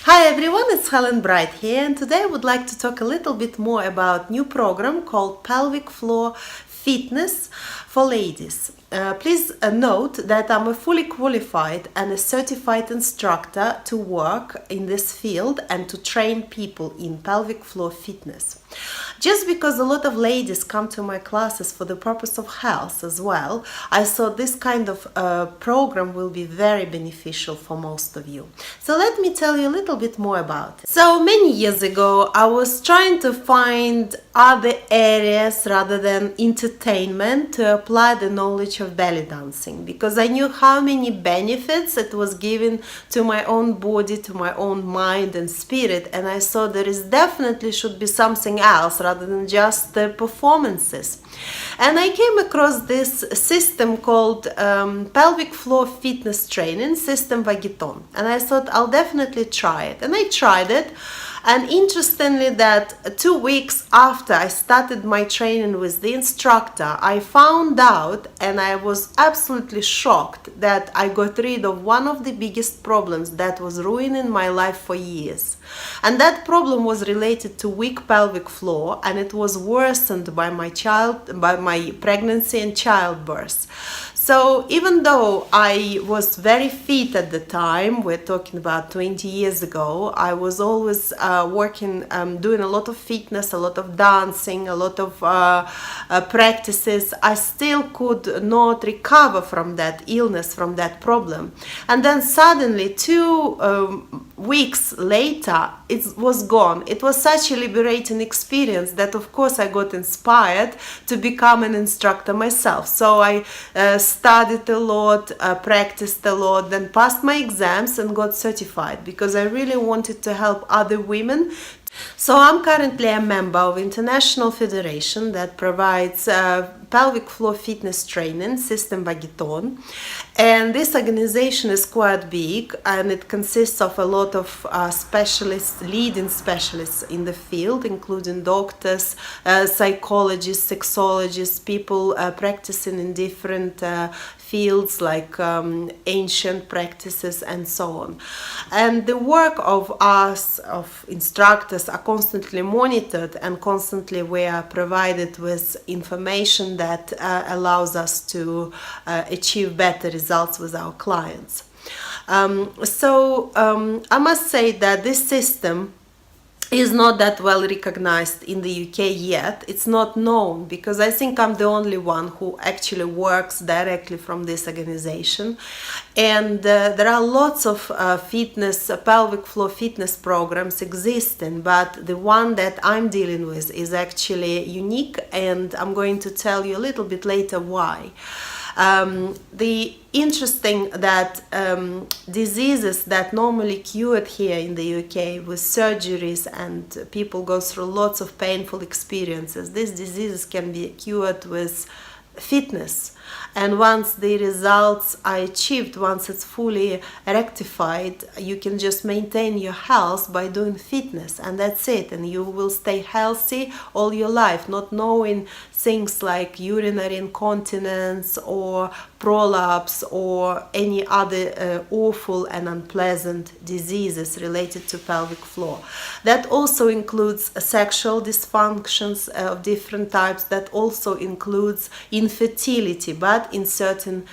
Hi everyone, it's Helen Bright here, and today I would like to talk a little bit more about new program called Pelvic Floor Fitness for Ladies. Please note that I'm a fully qualified and a certified instructor to work in this field and to train people in pelvic floor fitness. Just because a lot of ladies come to my classes for the purpose of health as well, I thought this kind of program will be very beneficial for most of you. So let me tell you a little bit more about it. So many years ago, I was trying to find other areas rather than entertainment to apply the knowledge of belly dancing, because I knew how many benefits it was giving to my own body, to my own mind and spirit, and I thought there is definitely should be something else rather than just the performances. And I came across this system called Pelvic Floor Fitness Training System Vagiton, and I thought I'll definitely try it, and I tried it. And interestingly, that 2 weeks after I started my training with the instructor, I found out, and I was absolutely shocked, that I got rid of one of the biggest problems that was ruining my life for years. And that problem was related to weak pelvic floor, and it was worsened by my pregnancy and childbirth. So even though I was very fit at the time, we're talking about 20 years ago, I was always working, doing a lot of fitness, a lot of dancing, a lot of practices, I still could not recover from that illness, from that problem. And then suddenly 2 weeks later, it was gone. It was such a liberating experience that of course I got inspired to become an instructor myself. So I studied a lot, practiced a lot, then passed my exams and got certified because I really wanted to help other women. So I'm currently a member of International Federation that provides pelvic floor fitness training, System Vagiton. And this organization is quite big, and it consists of a lot of specialists, leading specialists in the field, including doctors, psychologists, sexologists, people practicing in different fields like ancient practices and so on. And the work of us, of instructors, are constantly monitored, and constantly we are provided with information that allows us to achieve better results with our clients. I must say that this system is not that well recognized in the UK yet. It's not known because I think I'm the only one who actually works directly from this organization. And there are lots of pelvic floor fitness programs existing, but the one that I'm dealing with is actually unique, and I'm going to tell you a little bit later why. The interesting that diseases that normally cured here in the UK with surgeries, and people go through lots of painful experiences, these diseases can be cured with fitness. And once the results are achieved, once it's fully rectified, you can just maintain your health by doing fitness, and that's it. And you will stay healthy all your life, not knowing things like urinary incontinence or prolapse or any other awful and unpleasant diseases related to pelvic floor. That also includes sexual dysfunctions of different types. That also includes infertility, but in certain.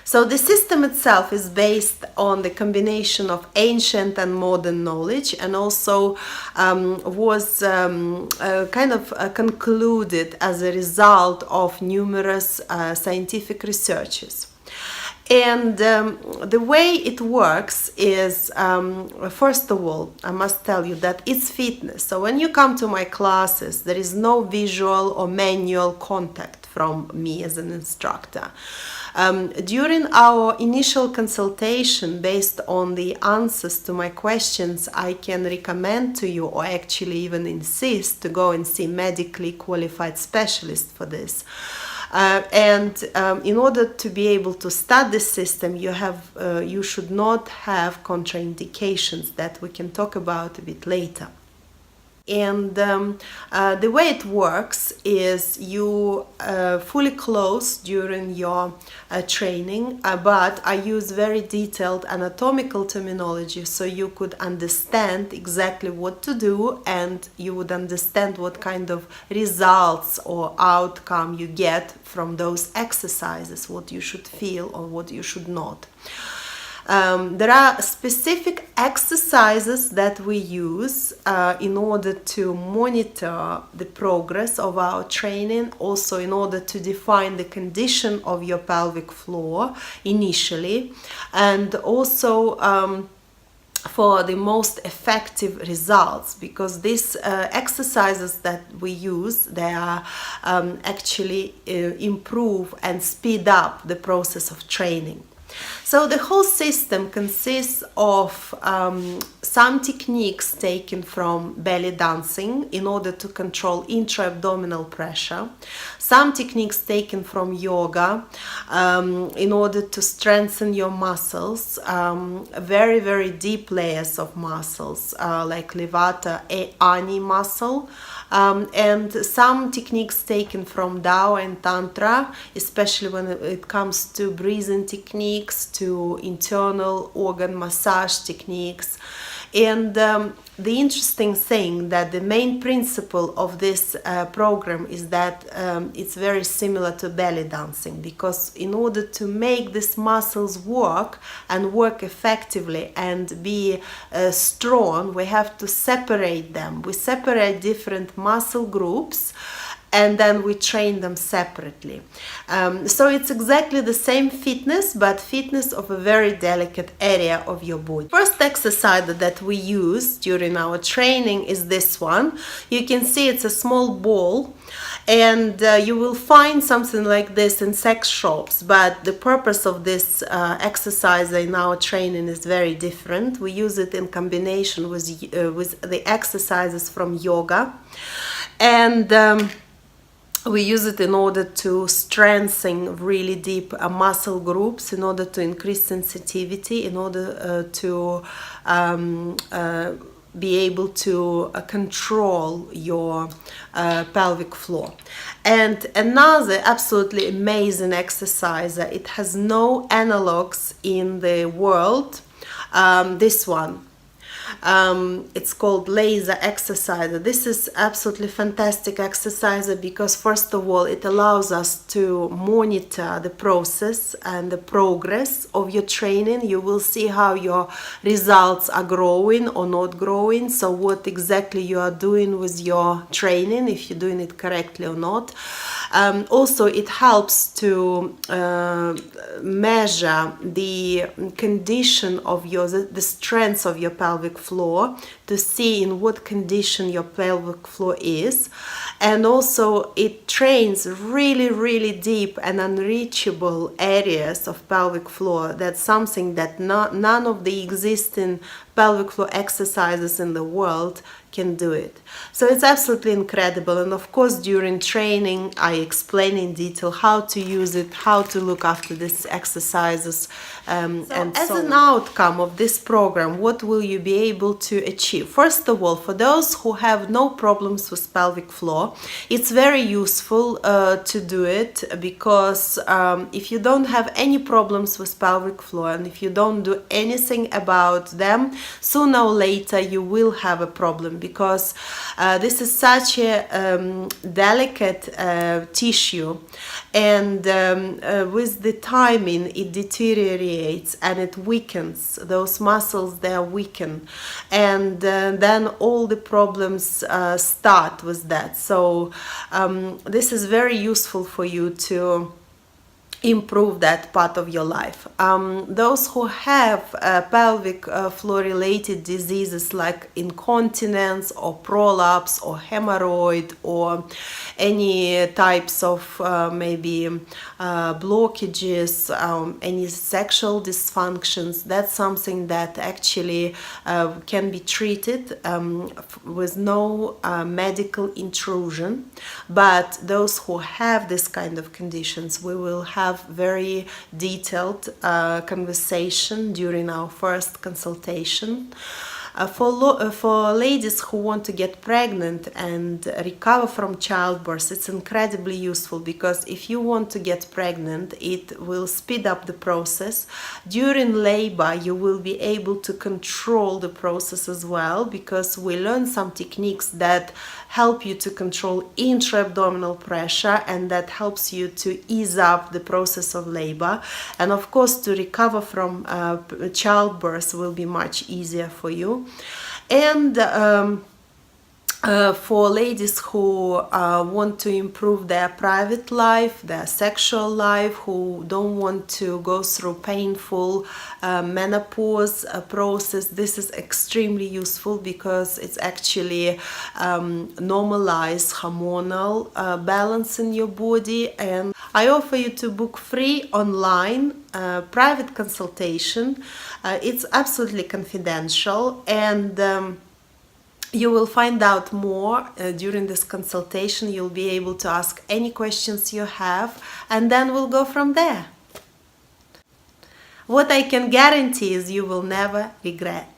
So the system itself is based on the combination of ancient and modern knowledge, and also was concluded as a result of numerous scientific researches. And the way it works is, first of all, I must tell you that it's fitness. So when you come to my classes, there is no visual or manual contact from me as an instructor. During our initial consultation, based on the answers to my questions, I can recommend to you, or actually even insist, to go and see medically qualified specialists for this. In order to be able to start this system, you should not have contraindications that we can talk about a bit later. And the way it works is you fully close during your training, but I use very detailed anatomical terminology so you could understand exactly what to do, and you would understand what kind of results or outcome you get from those exercises, what you should feel or what you should not. There are specific exercises that we use in order to monitor the progress of our training, also in order to define the condition of your pelvic floor initially, and also for the most effective results, because these exercises that we use, they are actually improve and speed up the process of training. So the whole system consists of some techniques taken from belly dancing in order to control intra-abdominal pressure, some techniques taken from yoga in order to strengthen your muscles, very, very deep layers of muscles like Levata Ani muscle, and some techniques taken from Tao and Tantra, especially when it comes to breathing techniques, to internal organ massage techniques. And the interesting thing that the main principle of this program is that it's very similar to belly dancing, because in order to make these muscles work and work effectively and be strong, we have to separate them. We separate different muscle groups and then we train them separately. So it's exactly the same fitness, but fitness of a very delicate area of your body. First exercise that we use during our training is this one. You can see it's a small ball, and you will find something like this in sex shops, but the purpose of this exercise in our training is very different. We use it in combination with the exercises from yoga, and we use it in order to strengthen really deep muscle groups, in order to increase sensitivity, in order to be able to control your pelvic floor. And another absolutely amazing exercise, it has no analogues in the world, this one. It's called laser exercise. This is absolutely fantastic exercise because first of all it allows us to monitor the process and the progress of your training. You will see how your results are growing or not growing, so what exactly you are doing with your training, if you're doing it correctly or not. Also it helps to measure the condition of the strength of your pelvic floor, to see in what condition your pelvic floor is. And also it trains really deep and unreachable areas of pelvic floor. That's something that none of the existing pelvic floor exercises in the world can do it. So it's absolutely incredible, and of course during training I explain in detail how to use it, how to look after these exercises, and as an outcome of this program, what will you be able to achieve? First of all, for those who have no problems with pelvic floor, it's very useful to do it, because if you don't have any problems with pelvic floor and if you don't do anything about them, sooner or later you will have a problem, because this is such a delicate tissue, and with the timing it deteriorates and it weakens. Those muscles, they are weakened, and then all the problems start with that. So this is very useful for you to improve that part of your life. Those who have pelvic floor related diseases like incontinence or prolapse or hemorrhoid or any types of maybe blockages, any sexual dysfunctions, that's something that actually can be treated with no medical intrusion. But those who have this kind of conditions, we will have very detailed conversation during our first consultation. For ladies who want to get pregnant and recover from childbirth, it's incredibly useful because if you want to get pregnant, it will speed up the process. During labor, you will be able to control the process as well, because we learn some techniques that help you to control intra-abdominal pressure, and that helps you to ease up the process of labor. And of course, to recover from childbirth will be much easier for you. And for ladies who want to improve their private life, their sexual life, who don't want to go through painful menopause process, this is extremely useful because it's actually normalize hormonal balance in your body. And I offer you to book free online private consultation. It's absolutely confidential, and you will find out more during this consultation. You'll be able to ask any questions you have, and then we'll go from there. What I can guarantee is you will never regret.